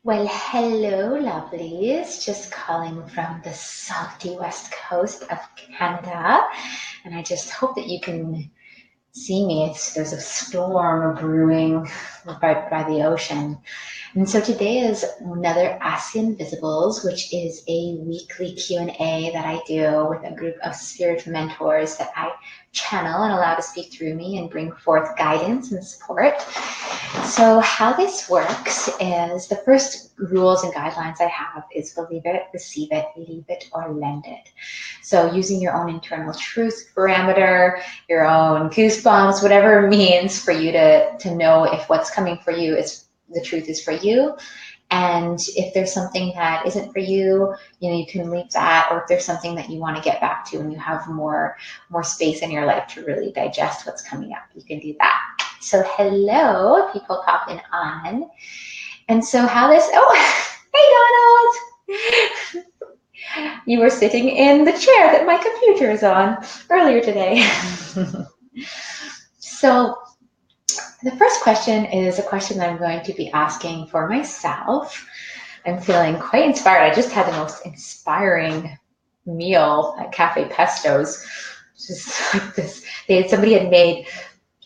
Well, hello, lovelies. Just calling from the salty west coast of Canada. And I just hope that you can see me. There's a storm brewing by the ocean. And so today is another Ask the Inviisibles, which is a weekly Q&A that I do with a group of spirit mentors that I channel and allow to speak through me and bring forth guidance and support. So how this works is the first rules and guidelines I have is believe it, receive it, leave it, or lend it. So using your own internal truth parameter, your own goosebumps, whatever it means for you to know if what's coming for you is the truth is for you. And if there's something that isn't for you, you can leave that. Or if there's something that you want to get back to and you have more space in your life to really digest what's coming up, you can do that. So hello, people popping on. And so how this, hey Donald! You were sitting in the chair that my computer is on earlier today. So the first question is a question that I'm going to be asking for myself. I'm feeling quite inspired. I just had the most inspiring meal at Cafe Pesto's. Just like this, somebody had made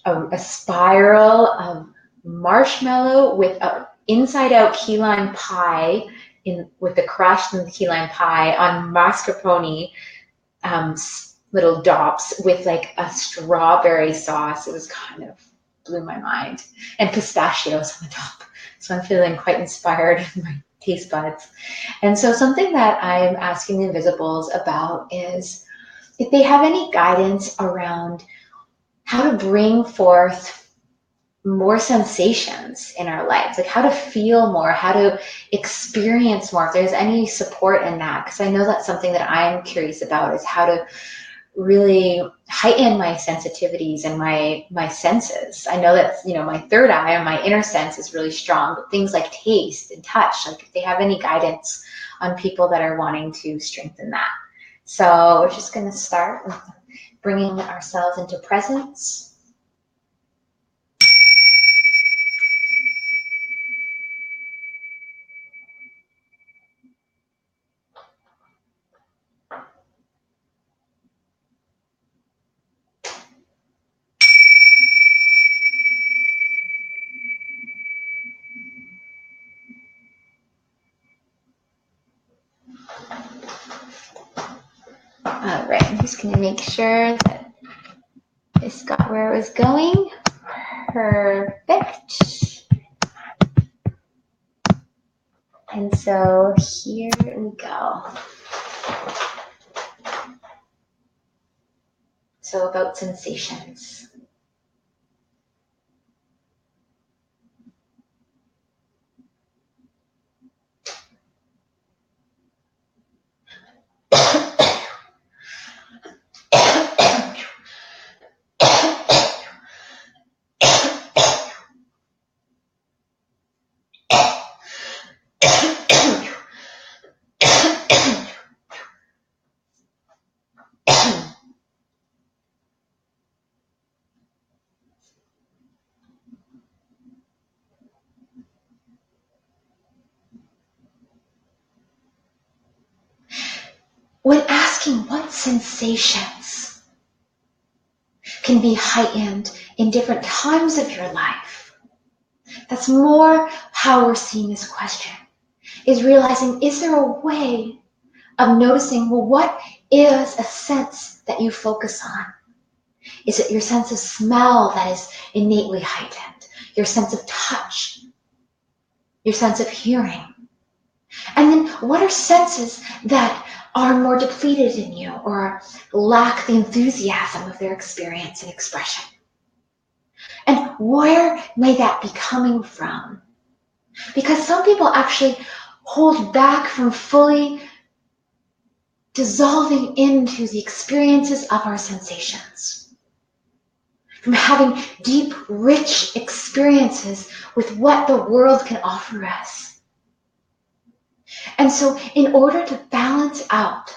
a spiral of marshmallow with a inside-out key lime pie with the crushed and the key lime pie on mascarpone little dots with like a strawberry sauce. It was kind of blew my mind, and pistachios on the top. So I'm feeling quite inspired in my taste buds. And so something that I'm asking the Inviisibles about is if they have any guidance around how to bring forth more sensations in our lives, like how to feel more, how to experience more, if there's any support in that, because I know that's something that I'm curious about, is how to really heighten my sensitivities and my senses. I know that, my third eye and my inner sense is really strong, but things like taste and touch, like if they have any guidance on people that are wanting to strengthen that. So we're just going to start with bringing ourselves into presence. All right, I'm just going to make sure that this got where it was going. Perfect. And so here we go. So about sensations. When asking what sensations can be heightened in different times of your life, that's more how we're seeing this question, is realizing, is there a way of noticing, well, what is a sense that you focus on? Is it your sense of smell that is innately heightened? Your sense of touch? Your sense of hearing? And then what are senses that are more depleted in you or lack the enthusiasm of their experience and expression? And where may that be coming from? Because some people actually hold back from fully dissolving into the experiences of our sensations, from having deep, rich experiences with what the world can offer us. And so in order to balance out,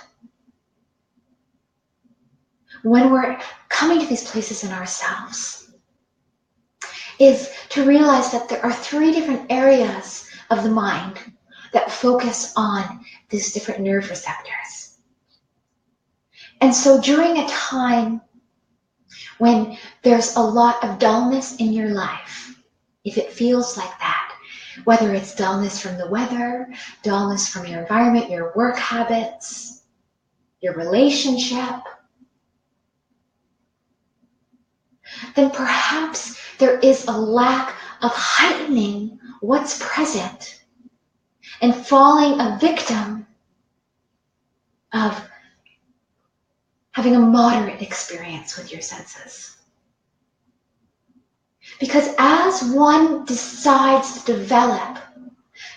when we're coming to these places in ourselves, is to realize that there are three different areas of the mind that focus on these different nerve receptors. And so during a time when there's a lot of dullness in your life, if it feels like that, whether it's dullness from the weather, dullness from your environment, your work habits, your relationship, then perhaps there is a lack of heightening what's present and falling a victim of having a moderate experience with your senses. Because as one decides to develop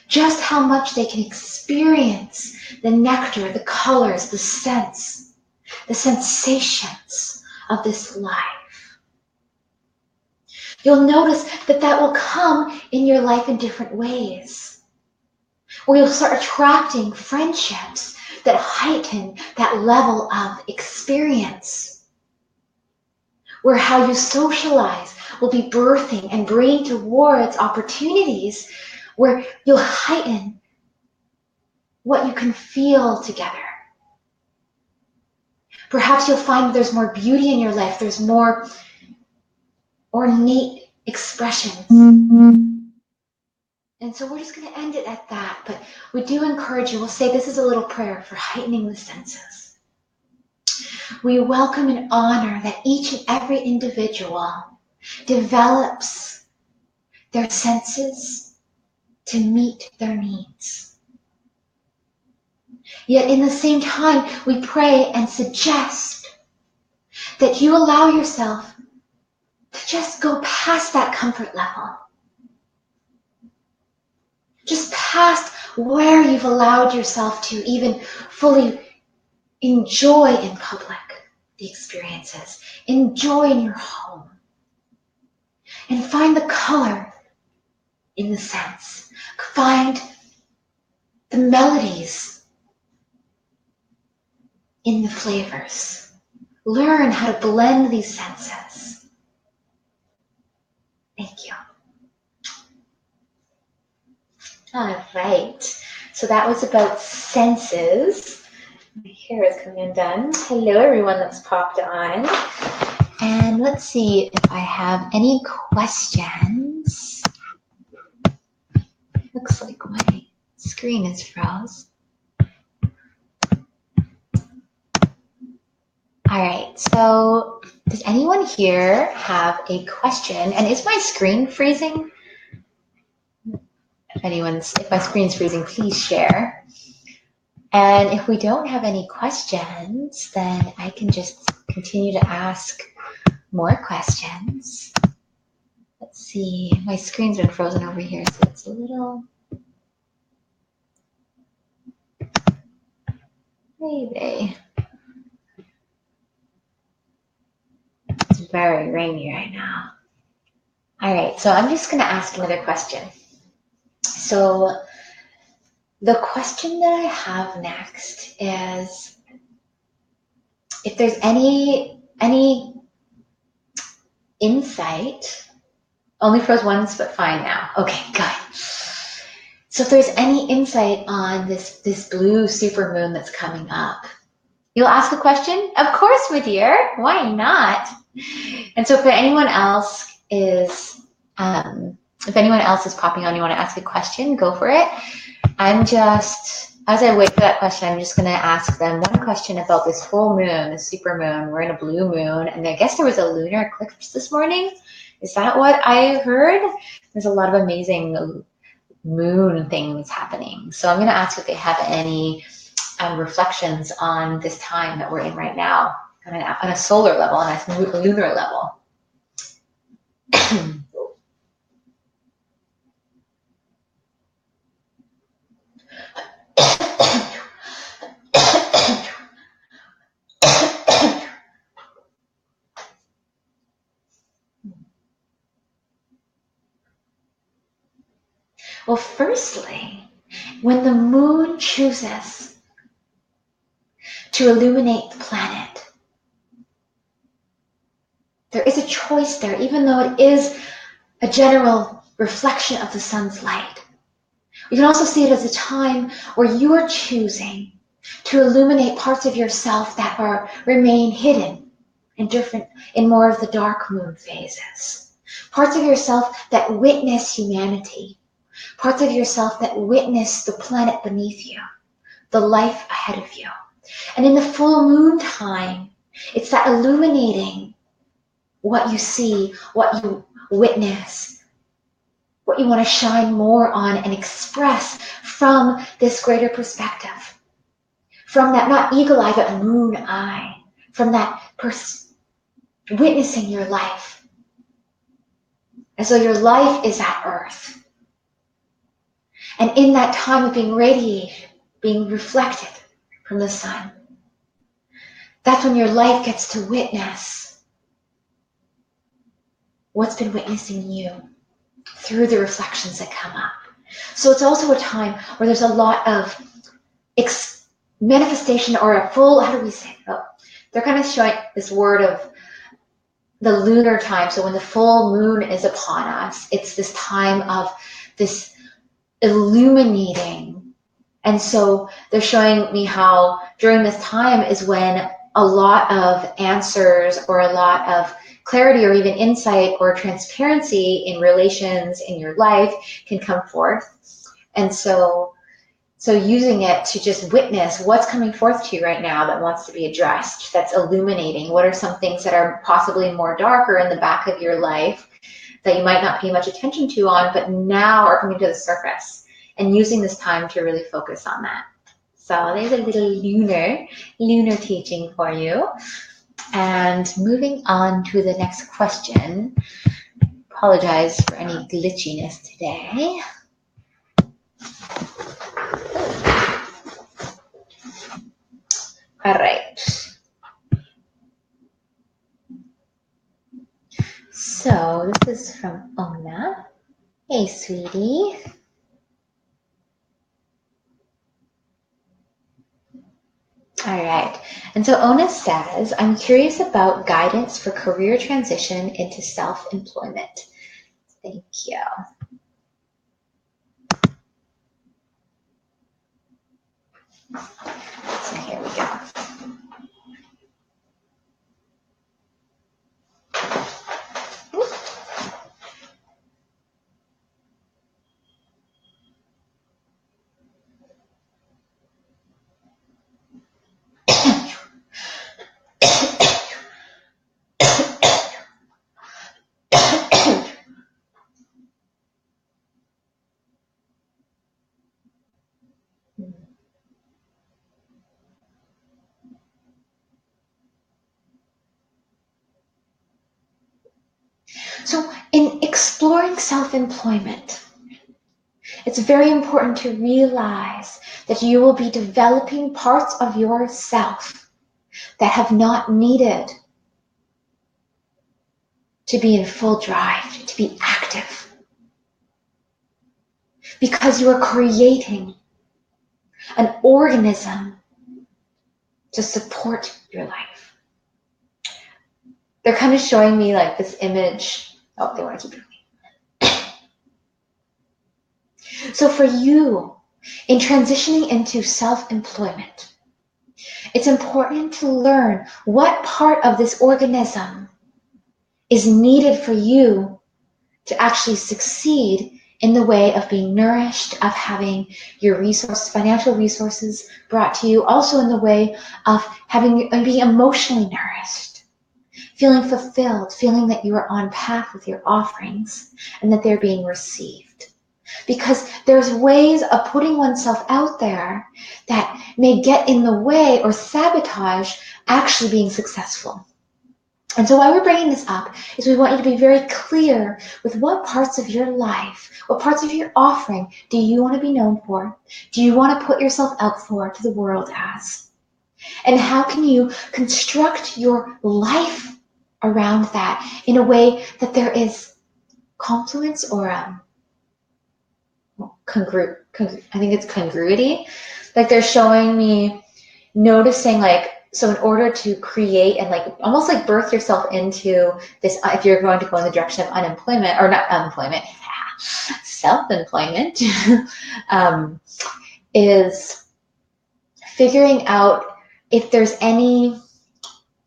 just how much they can experience the nectar, the colors, the scents, the sensations of this life, you'll notice that that will come in your life in different ways. Or you'll start attracting friendships that heighten that level of experience, where how you socialize will be birthing and bringing towards opportunities where you'll heighten what you can feel together. Perhaps you'll find there's more beauty in your life, there's more ornate expressions. And so we're just going to end it at that, but we do encourage you, we'll say this is a little prayer for heightening the senses. We welcome and honor that each and every individual develops their senses to meet their needs. Yet in the same time, we pray and suggest that you allow yourself to just go past that comfort level. Just past where you've allowed yourself to even fully enjoy in public the experiences. Enjoy in your home. And find the color in the sense. Find the melodies in the flavors. Learn how to blend these senses. Thank you. All right. So that was about senses. My hair is coming undone. Hello, everyone that's popped on. And let's see if I have any questions. Looks like my screen is froze. All right, so does anyone here have a question? And is my screen freezing? If my screen's freezing, please share. And if we don't have any questions, then I can just continue to ask more questions. Let's see, my screen's been frozen over here, so it's a little, maybe. It's very rainy right now. All right, so I'm just gonna ask another question. So the question that I have next is if there's any insight, only froze once, but fine now. Okay, good. So if there's any insight on this blue supermoon that's coming up, you'll ask a question? Of course, my dear. Why not? And so if anyone else is popping on, you want to ask a question, go for it. I'm just, as I wait for that question, I'm just going to ask them one question about this full moon, the super moon. We're in a blue moon, and I guess there was a lunar eclipse this morning. Is that what I heard? There's a lot of amazing moon things happening. So I'm going to ask if they have any reflections on this time that we're in right now, on a solar level, on a lunar level. Well, firstly, when the moon chooses to illuminate the planet, there is a choice there, even though it is a general reflection of the sun's light. You can also see it as a time where you are choosing to illuminate parts of yourself that remain hidden in more of the dark moon phases. Parts of yourself that witness humanity. Parts of yourself that witness the planet beneath you, the life ahead of you. And in the full moon time, it's that illuminating what you see, what you witness, what you want to shine more on and express from this greater perspective. From that, not eagle eye, but moon eye. From that witnessing your life. And so your life is at Earth. And in that time of being radiated, being reflected from the sun, that's when your life gets to witness what's been witnessing you through the reflections that come up. So it's also a time where there's a lot of manifestation or a full, how do we say it? Oh, they're kind of showing this word of the lunar time. So when the full moon is upon us, it's this time of this illuminating. And so they're showing me how during this time is when a lot of answers or a lot of clarity or even insight or transparency in relations in your life can come forth. And so using it to just witness what's coming forth to you right now that wants to be addressed, that's illuminating. What are some things that are possibly more darker in the back of your life that you might not pay much attention to but now are coming to the surface, and using this time to really focus on that. So there's a little lunar teaching for you. And moving on to the next question. Apologize for any glitchiness today. All right. So this is from Ona. Hey, sweetie. All right. And so Ona says, I'm curious about guidance for career transition into self-employment. Thank you. So here we go. So in exploring self-employment, it's very important to realize that you will be developing parts of yourself that have not needed to be in full drive, to be active. Because you are creating an organism to support your life. They're kind of showing me like this image. Oh, they want to keep it. So for you, in transitioning into self-employment, it's important to learn what part of this organism is needed for you to actually succeed in the way of being nourished, of having your financial resources brought to you, also in the way of being emotionally nourished, feeling fulfilled, feeling that you are on path with your offerings and that they're being received. Because there's ways of putting oneself out there that may get in the way or sabotage actually being successful. And so why we're bringing this up is we want you to be very clear with what parts of your life, what parts of your offering do you want to be known for? Do you want to put yourself out for to the world as? And how can you construct your life around that in a way that there is confluence or I think it's congruity. Like they're showing me noticing like, so in order to create and like almost like birth yourself into this, if you're going to go in the direction of unemployment or not unemployment, self-employment, is figuring out if there's any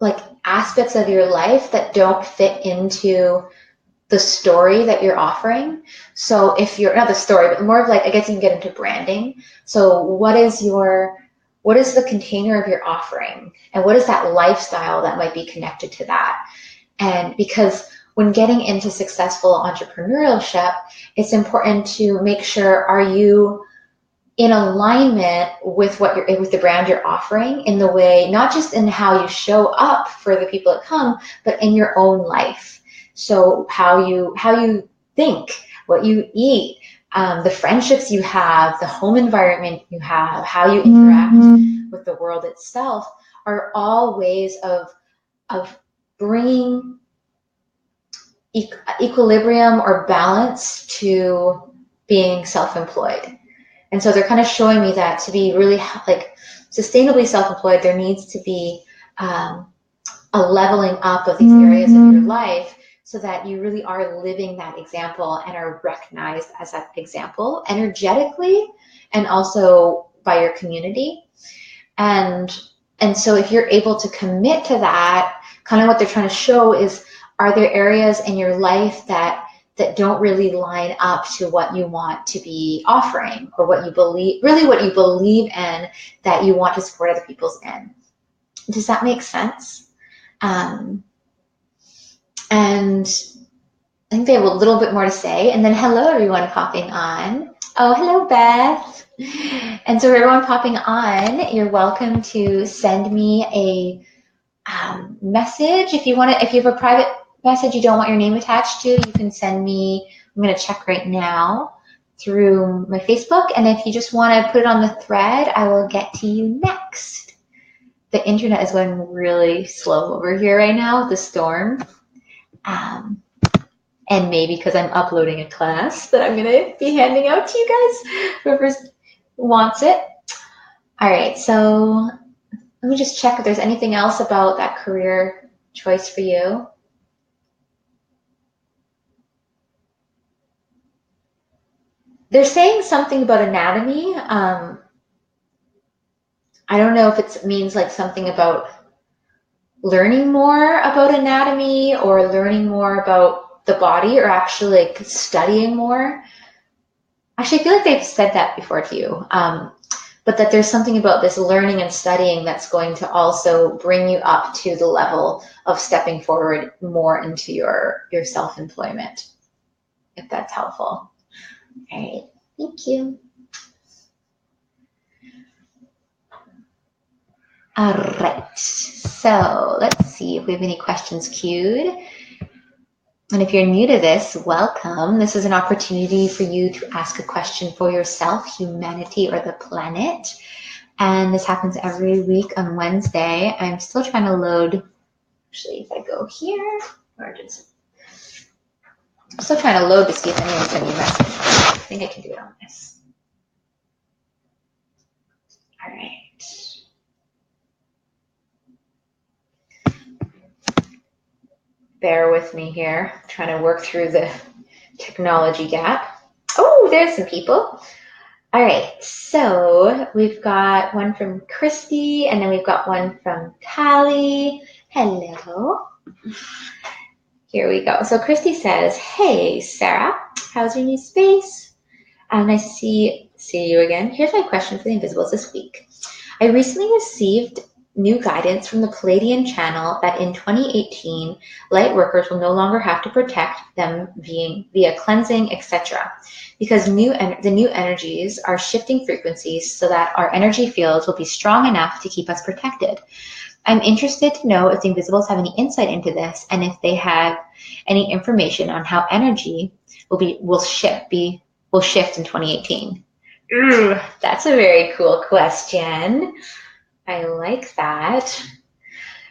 like aspects of your life that don't fit into the story that you're offering. So if you're not the story, but more of like, I guess you can get into branding. So what is the container of your offering? And what is that lifestyle that might be connected to that? And because when getting into successful entrepreneurship, it's important to make sure, are you in alignment with with the brand you're offering, in the way, not just in how you show up for the people that come, but in your own life. So how you think, what you eat, the friendships you have, the home environment you have, how you interact with the world itself, are all ways of bringing equilibrium or balance to being self-employed. And so they're kind of showing me that to be really like sustainably self-employed, there needs to be a leveling up of these areas of your life, so that you really are living that example and are recognized as that example energetically and also by your community. And so if you're able to commit to that, kind of what they're trying to show is, are there areas in your life that don't really line up to what you want to be offering, or what you believe in, that you want to support other people's in. Does that make sense? And I think they have a little bit more to say. And then hello, everyone popping on. Oh, hello, Beth. And so everyone popping on, you're welcome to send me a message. If you have a private message you don't want your name attached to, you can send me, I'm going to check right now, through my Facebook. And if you just want to put it on the thread, I will get to you next. The internet is going really slow over here right now with the storm. And maybe because I'm uploading a class that I'm going to be handing out to you guys, whoever wants it. All right, so let me just check if there's anything else about that career choice for you. They're saying something about anatomy. I don't know if it means like something about learning more about anatomy, or learning more about the body, or actually like studying more. Actually, I feel like they've said that before to you. But that there's something about this learning and studying that's going to also bring you up to the level of stepping forward more into your self-employment, if that's helpful. All right, thank you. All right, so let's see if we have any questions queued. And if you're new to this, welcome. This is an opportunity for you to ask a question for yourself, humanity, or the planet. And this happens every week on Wednesday. I'm still trying to load, actually, if I go here, I'm still trying to load to see if anyone sent me a message. I think I can do it on this. All right. Bear with me here. I'm trying to work through the technology gap. Oh, there's some people. All right, so we've got one from Christy, and then we've got one from Callie. Hello. Here we go. So Christy says, hey, Sarah, how's your new space? Nice to see you again. Here's my question for the Inviisbles this week. I recently received new guidance from the Palladian channel that in 2018, light workers will no longer have to protect them via cleansing, etc. Because the new energies are shifting frequencies so that our energy fields will be strong enough to keep us protected. I'm interested to know if the Inviisbles have any insight into this, and if they have any information on how energy will shift in 2018. Ooh, that's a very cool question. I like that.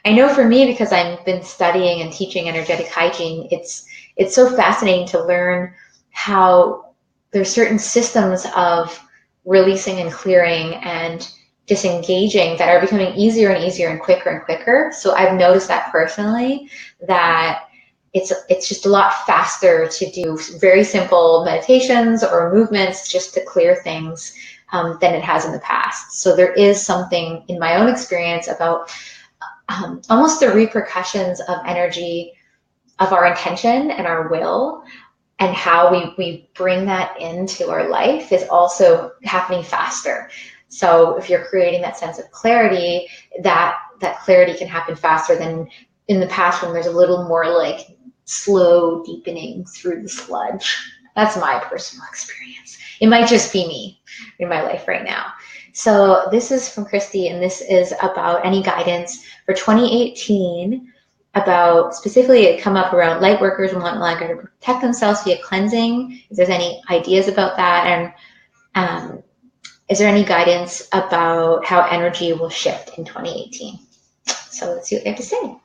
I know for me, because I've been studying and teaching energetic hygiene, it's so fascinating to learn how there's certain systems of releasing and clearing and disengaging that are becoming easier and easier and quicker and quicker. So I've noticed that personally, that it's just a lot faster to do very simple meditations or movements just to clear things than it has in the past. So there is something in my own experience about almost the repercussions of energy, of our intention and our will, and how we bring that into our life is also happening faster. So if you're creating that sense of clarity, that clarity can happen faster than in the past when there's a little more like slow deepening through the sludge. That's my personal experience. It might just be me in my life right now. So this is from Christy, and this is about any guidance for 2018 about specifically it come up around light workers and want longer to protect themselves via cleansing. If there's any ideas about that, and is there any guidance about how energy will shift in 2018? So let's see what they have to say.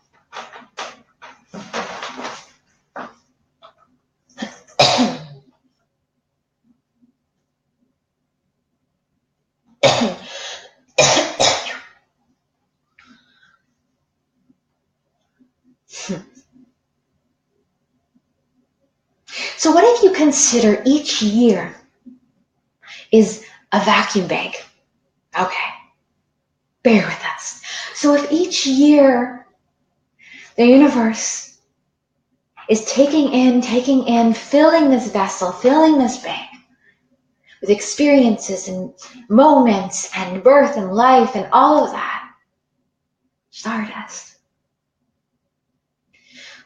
So what if you consider each year is a vacuum bag? Okay, bear with us. So if each year the universe is taking in, filling this vessel, filling this bag with experiences and moments and birth and life and all of that, stardust.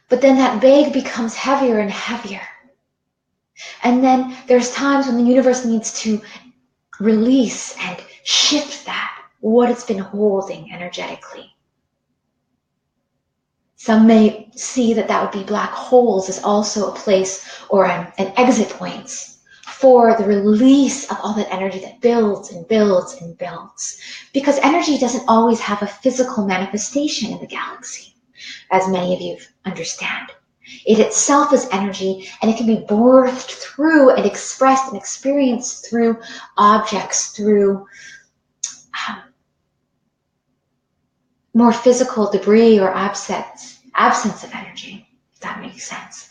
But then that bag becomes heavier and heavier. And then there's times when the universe needs to release and shift that, what it's been holding energetically. Some may see that would be black holes as also a place or an exit points for the release of all that energy that builds and builds and builds. Because energy doesn't always have a physical manifestation in the galaxy, as many of you understand. It itself is energy, and it can be birthed through and expressed and experienced through objects, through more physical debris or absence of energy, if that makes sense.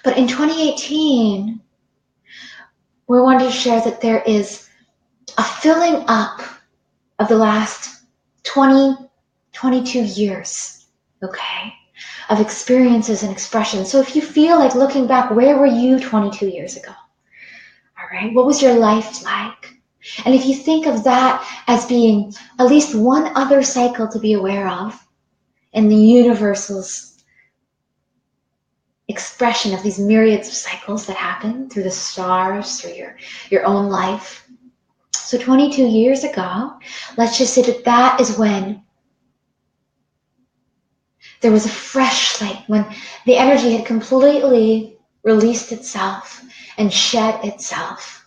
But in 2018, we wanted to share that there is a filling up of the last 22 years, okay, of experiences and expressions. So if you feel like looking back, where were you 22 years ago? All right, what was your life like? And if you think of that as being at least one other cycle to be aware of in the universal's expression of these myriads of cycles that happen through the stars, through your own life. So 22 years ago, let's just say that is when there was a fresh slate, when the energy had completely released itself and shed itself.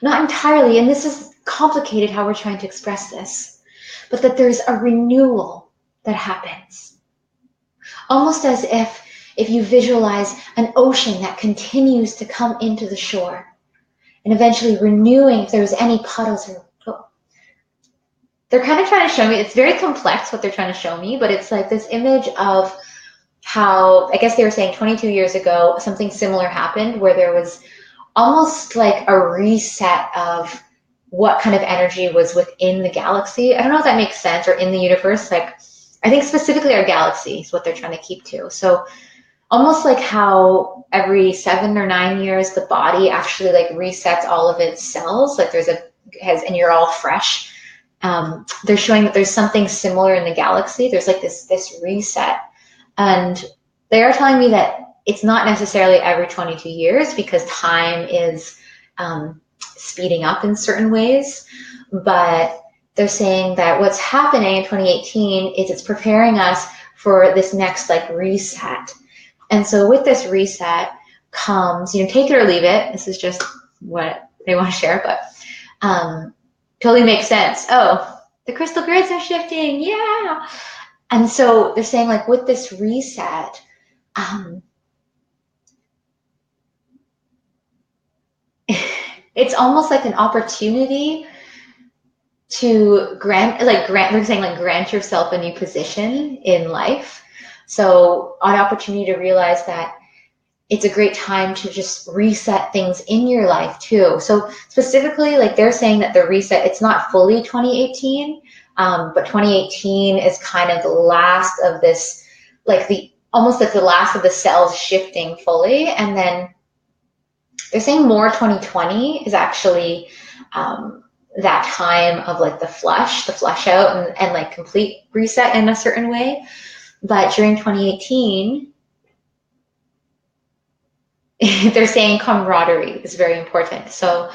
Not entirely, and this is complicated how we're trying to express this, but that there's a renewal that happens. Almost as if you visualize an ocean that continues to come into the shore and eventually renewing if there's any puddles or they're kind of trying to show me, it's very complex what they're trying to show me, but it's like this image of how, I guess they were saying 22 years ago, something similar happened where there was almost like a reset of what kind of energy was within the galaxy. I don't know if that makes sense, or in the universe. Like, I think specifically our galaxy is what they're trying to keep to. So almost like how every 7 or 9 years, the body actually like resets all of its cells. Like and you're all fresh. They're showing that there's something similar in the galaxy. There's like this reset. And they are telling me that it's not necessarily every 22 years because time is speeding up in certain ways. But they're saying that what's happening in 2018 is it's preparing us for this next like reset. And so with this reset comes, take it or leave it. This is just what they want to share, but totally makes sense. Oh, the crystal grids are shifting. Yeah. And so they're saying like with this reset, it's almost like an opportunity to grant yourself a new position in life. So an opportunity to realize that it's a great time to just reset things in your life too. So specifically, like they're saying that the reset, it's not fully 2018, but 2018 is kind of the last of this, like almost like the last of the cells shifting fully. And then they're saying more 2020 is actually that time of like the flush out and like complete reset in a certain way. But during 2018, they're saying camaraderie is very important. So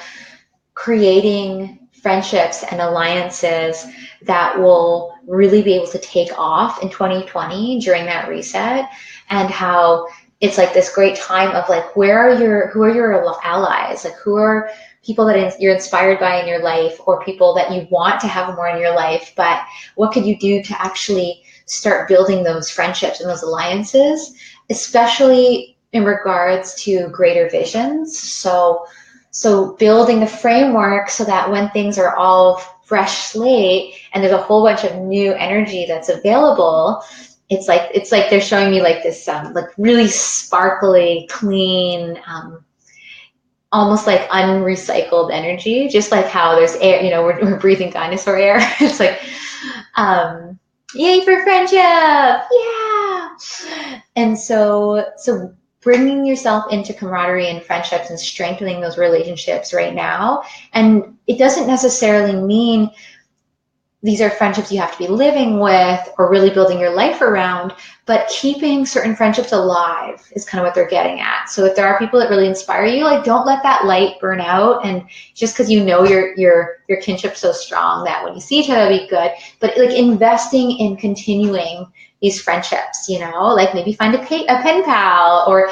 creating friendships and alliances that will really be able to take off in 2020 during that reset, and how it's like this great time of like, who are your allies? Like, who are people that you're inspired by in your life, or people that you want to have more in your life, but what could you do to actually start building those friendships and those alliances, especially in regards to greater visions. So building the framework so that when things are all fresh slate and there's a whole bunch of new energy that's available, it's like they're showing me like this like really sparkly, clean, almost like unrecycled energy, just like how there's air, we're breathing dinosaur air. It's like, yay for friendship, yeah. And so bringing yourself into camaraderie and friendships and strengthening those relationships right now. And it doesn't necessarily mean these are friendships you have to be living with or really building your life around, but keeping certain friendships alive is kind of what they're getting at. So if there are people that really inspire you, like, don't let that light burn out. And just because your kinship's so strong that when you see each other, it'll be good, but like investing in continuing these friendships, like maybe find a pen pal, or,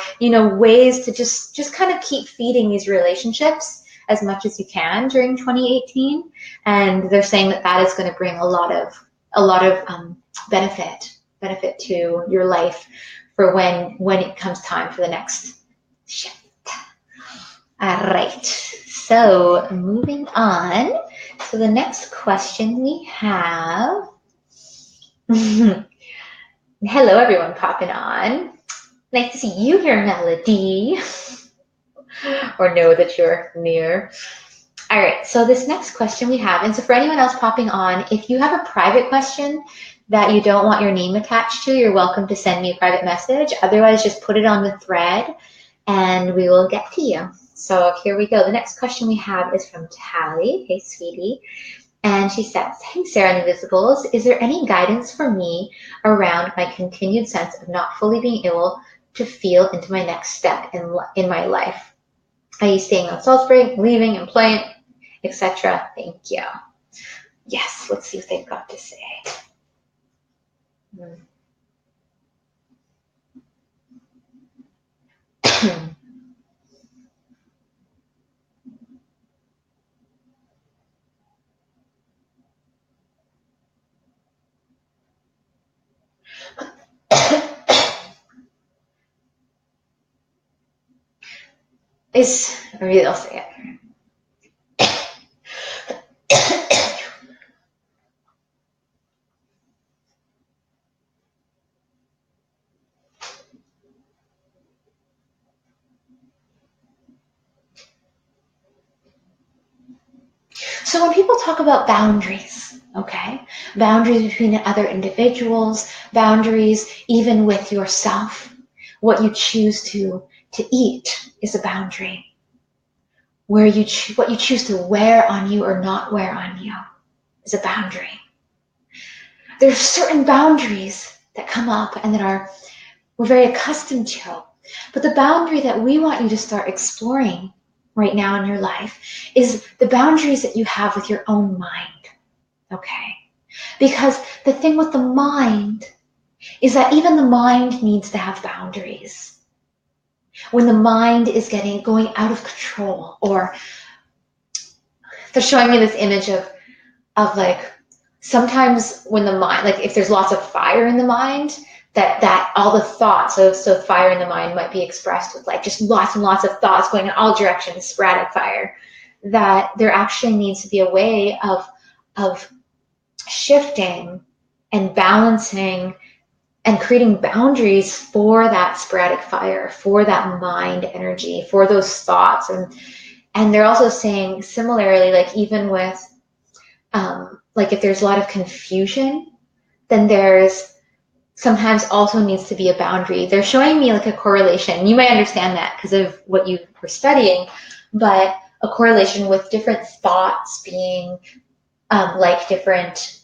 ways to just kind of keep feeding these relationships as much as you can during 2018. And they're saying that is going to bring a lot of benefit to your life for when it comes time for the next shift. All right, so moving on. So the next question we have. Hello, everyone popping on. Nice to see you here, Melody. Or know that you're near. All right, so this next question we have, and so for anyone else popping on, if you have a private question that you don't want your name attached to, you're welcome to send me a private message. Otherwise, just put it on the thread and we will get to you. So here we go. The next question we have is from Tally. Hey, sweetie. And she says, hey, Saera and Inviisbles, is there any guidance for me around my continued sense of not fully being able to feel into my next step in my life? Are you staying on Salisbury, leaving, employment, etc.? Thank you. Yes, let's see what they've got to say. Maybe they'll say it. So when people talk about boundaries, okay, boundaries between other individuals, boundaries even with yourself, what you choose to eat is a boundary. What you choose to wear on you or not wear on you is a boundary. There's certain boundaries that come up and that we're very accustomed to. But the boundary that we want you to start exploring right now in your life is the boundaries that you have with your own mind, okay? Because the thing with the mind is that even the mind needs to have boundaries. When the mind is going out of control, or they're showing me this image of like, sometimes when the mind, like if there's lots of fire in the mind, that all the thoughts, so fire in the mind might be expressed with like just lots and lots of thoughts going in all directions, sporadic fire, that there actually needs to be a way of shifting and balancing and creating boundaries for that sporadic fire, for that mind energy, for those thoughts. And they're also saying similarly, like even with, like if there's a lot of confusion, then there's sometimes also needs to be a boundary. They're showing me like a correlation. You might understand that because of what you were studying, but a correlation with different thoughts being like different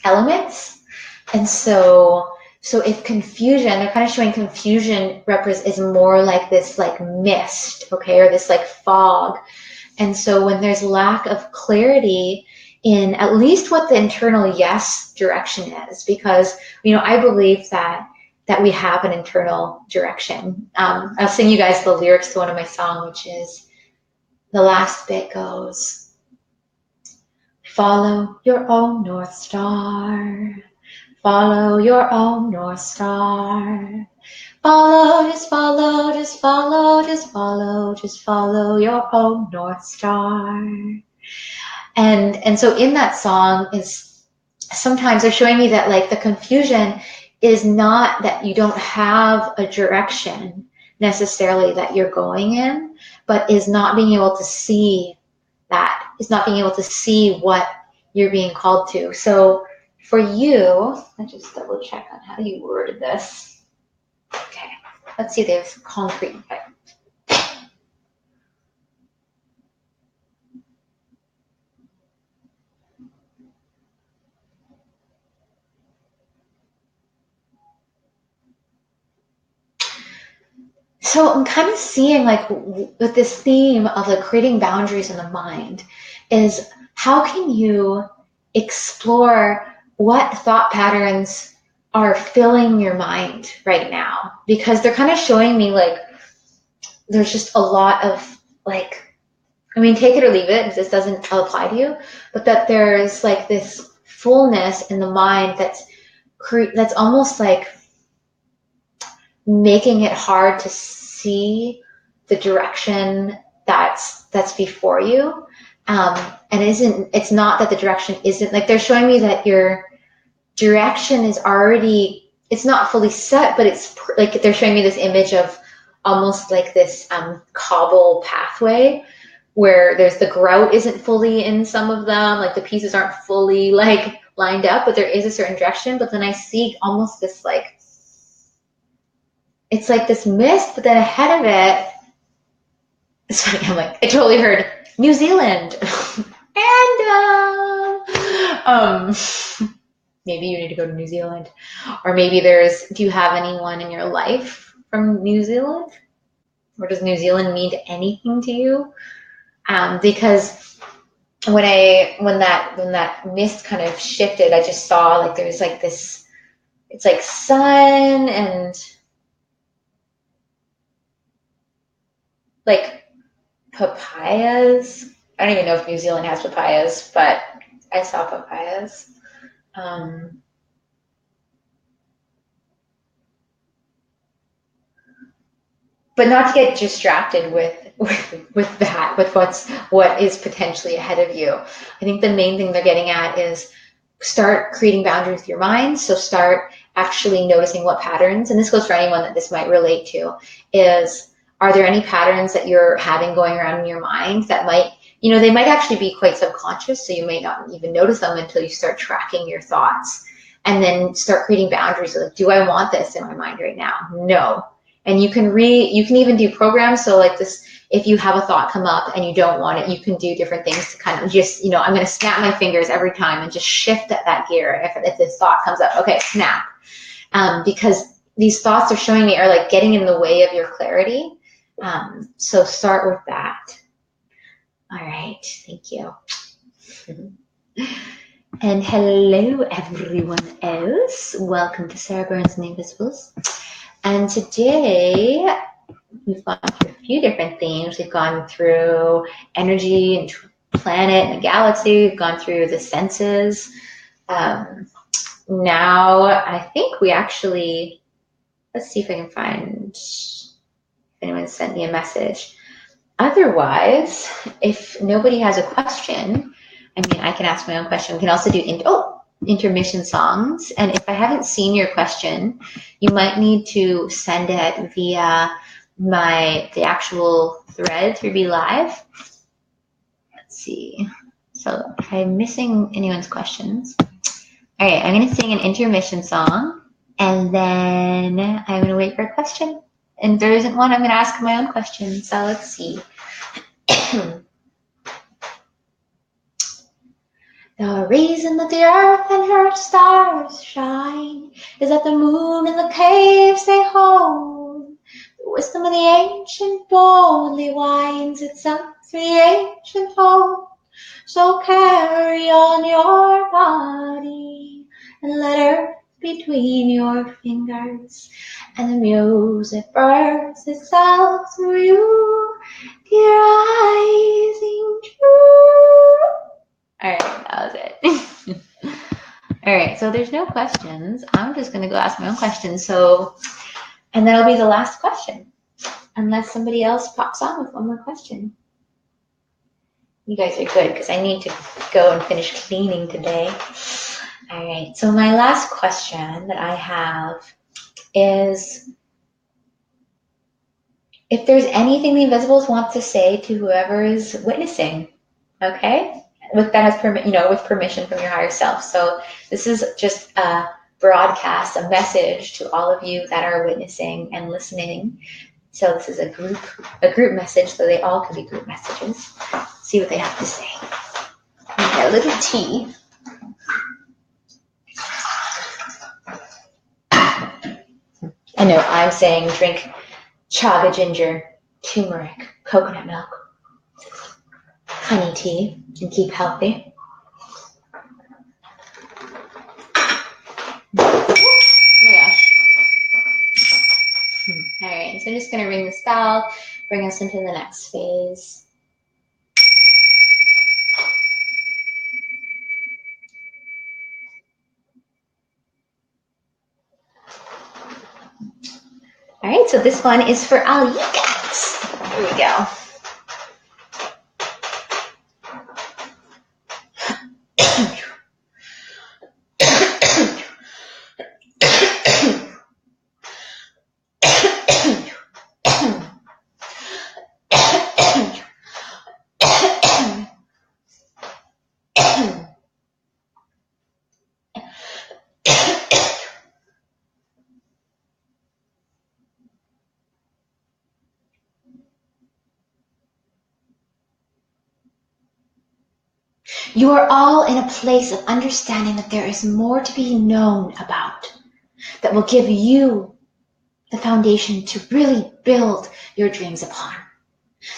elements. And so if confusion, they're kind of showing confusion is more like this like mist, okay, or this like fog. And so when there's lack of clarity in at least what the internal yes direction is, because, you know, I believe that we have an internal direction. I'll sing you guys the lyrics to one of my songs, which is, the last bit goes, follow your own North Star. Follow your own North Star. Follow, just follow, just follow, just follow, just follow your own North Star. And so in that song is sometimes they're showing me that like the confusion is not that you don't have a direction necessarily that you're going in, but is not being able to see that, is not being able to see what you're being called to. So for you, let's just double check on how you worded this. Okay, let's see, there's concrete. So I'm kind of seeing like with this theme of like creating boundaries in the mind is how can you explore what thought patterns are filling your mind right now? Because they're kind of showing me like there's just a lot of like, I mean, take it or leave it, this doesn't apply to you, but that there's like this fullness in the mind that's almost like making it hard to see the direction that's before you. And it's not that the direction isn't, like they're showing me that your direction is already, it's not fully set, but it's like they're showing me this image of almost like this cobble pathway where there's the grout isn't fully in some of them, like the pieces aren't fully like lined up, but there is a certain direction. But then I see almost this like, it's like this mist, but then ahead of it, it's funny, I'm like, I totally heard New Zealand. And maybe you need to go to New Zealand. Or maybe do you have anyone in your life from New Zealand? Or does New Zealand mean anything to you? Because when that mist kind of shifted, I just saw like there's like this, it's like sun and like papayas. I don't even know if New Zealand has papayas, but I saw papayas. But not to get distracted with that, with what is potentially ahead of you. I think the main thing they're getting at is start creating boundaries with your mind. So start actually noticing what patterns, and this goes for anyone that this might relate to, are there any patterns that you're having going around in your mind that might, they might actually be quite subconscious, so you may not even notice them until you start tracking your thoughts. And then start creating boundaries. Like, do I want this in my mind right now? No. And you can even do programs. So like this, if you have a thought come up and you don't want it, you can do different things to kind of just, I'm going to snap my fingers every time and just shift at that gear. If this thought comes up, okay, snap. Because these thoughts are showing me are like getting in the way of your clarity. So start with that. All right, thank you. And hello, everyone else. Welcome to Saera Burns and Inviisbles. And today we've gone through a few different themes. We've gone through energy and planet and the galaxy. We've gone through the senses. Now I think we actually, let's see if I can find if anyone sent me a message. Otherwise, if nobody has a question, I mean, I can ask my own question. We can also do, intermission songs. And if I haven't seen your question, you might need to send it via the actual thread through Be Live. Let's see. So if I'm missing anyone's questions. All right, I'm going to sing an intermission song, and then I'm going to wait for a question. And if there isn't one, I'm going to ask my own question. So let's see. The reason that the earth and her stars shine is that the moon and the caves they hold. The wisdom of the ancient boldly winds itself through the ancient hold. So carry on your body and let earth between your fingers, and the music bursts itself through you, dear rising true. All right, that was it. All right, so there's no questions. I'm just going to go ask my own questions. And that'll be the last question, unless somebody else pops on with one more question. You guys are good because I need to go and finish cleaning today. All right, so my last question that I have is, if there's anything the Inviisbles want to say to whoever is witnessing, okay? With permission from your higher self. So this is just a broadcast, a message to all of you that are witnessing and listening. So this is a group message, so they all can be group messages. See what they have to say. Okay, a little tea. I know I'm saying drink chaga ginger, turmeric, coconut milk, honey tea, and keep healthy. Oh my gosh. All right, so I'm just going to ring this bell, bring us into the next phase. All right, so this one is for all you guys. Here we go. You are all in a place of understanding that there is more to be known about, that will give you the foundation to really build your dreams upon.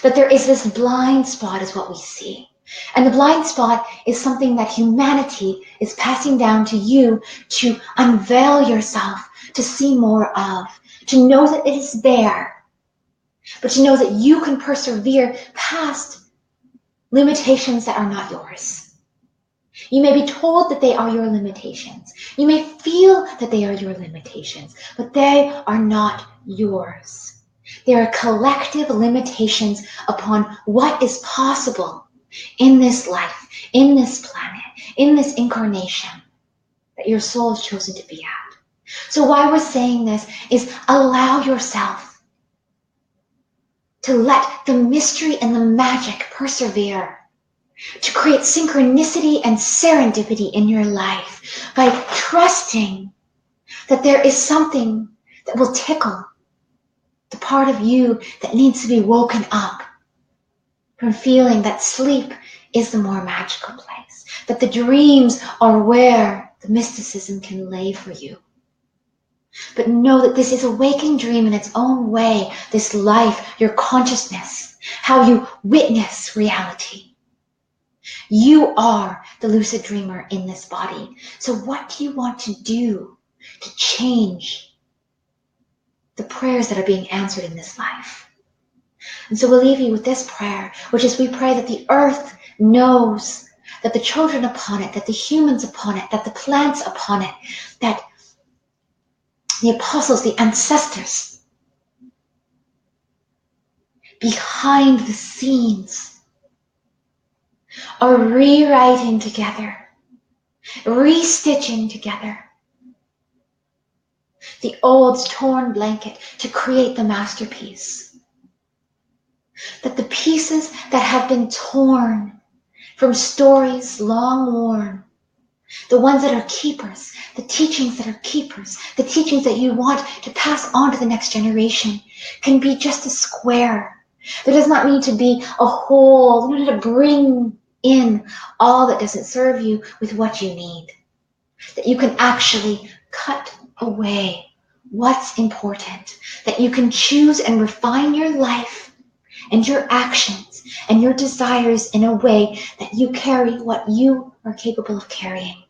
That there is this blind spot is what we see. And the blind spot is something that humanity is passing down to you to unveil yourself, to see more of, to know that it is there, but to know that you can persevere past limitations that are not yours. You may be told that they are your limitations. You may feel that they are your limitations, but they are not yours. They are collective limitations upon what is possible in this life, in this planet, in this incarnation that your soul has chosen to be at. So why we're saying this is allow yourself to let the mystery and the magic persevere, to create synchronicity and serendipity in your life by trusting that there is something that will tickle the part of you that needs to be woken up from feeling that sleep is the more magical place, that the dreams are where the mysticism can lay for you. But know that this is a waking dream in its own way, this life, your consciousness, how you witness reality. You are the lucid dreamer in this body. So what do you want to do to change the prayers that are being answered in this life? And so we'll leave you with this prayer, which is we pray that the earth knows, that the children upon it, that the humans upon it, that the plants upon it, that the apostles, the ancestors, behind the scenes are rewriting together restitching together the old torn blanket to create the masterpiece. That the pieces that have been torn from stories long worn, the ones that are keepers, the teachings that are keepers, the teachings that you want to pass on to the next generation, can be just a square. There does not need to be a whole. You need to bring in all that doesn't serve you with what you need. That you can actually cut away what's important. That you can choose and refine your life and your actions and your desires in a way that you carry what you are capable of carrying.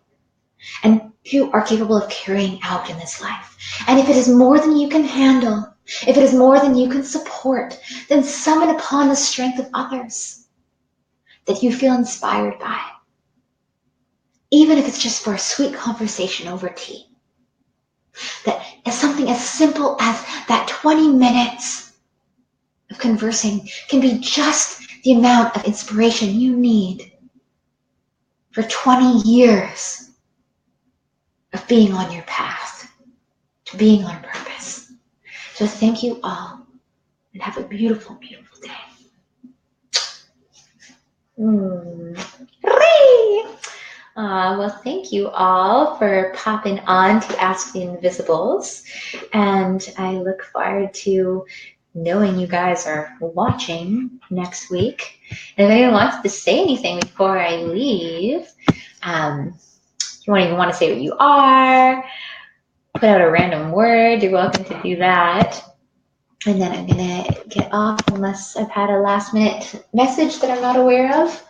And you are capable of carrying out in this life. And if it is more than you can handle, if it is more than you can support, then summon upon the strength of others that you feel inspired by. Even if it's just for a sweet conversation over tea. That is something as simple as that 20 minutes of conversing can be just the amount of inspiration you need for 20 years of being on your path, to being on purpose. So thank you all, and have a beautiful, beautiful day. Well, thank you all for popping on to Ask the Inviisbles, and I look forward to knowing you guys are watching next week. And if anyone wants to say anything before I leave, if you want to say what you are, put out a random word, you're welcome to do that. And then I'm gonna get off unless I've had a last minute message that I'm not aware of.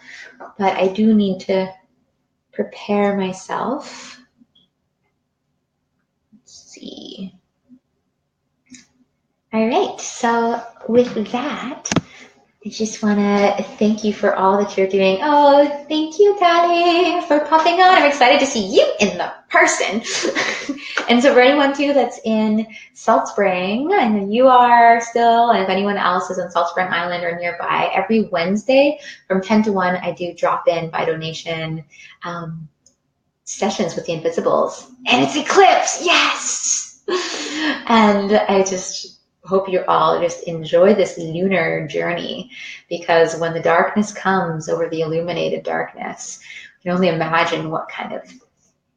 But I do need to prepare myself. Let's see. All right, so with that, I just want to thank you for all that you're doing. Oh, thank you, Patty, for popping on. I'm excited to see you in the person. And so for anyone, too, that's in Salt Spring, I know you are still, and if anyone else is on Salt Spring Island or nearby, every Wednesday from 10 to 1, I do drop-in by donation sessions with the Inviisbles. And it's eclipse, yes! And I just hope you all just enjoy this lunar journey, because when the darkness comes over the illuminated darkness, you can only imagine what kind of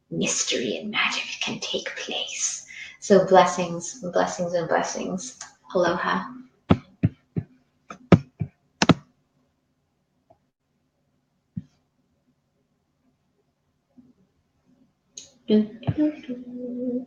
mystery and magic can take place. So blessings, blessings, and blessings. Aloha. Do, do, do.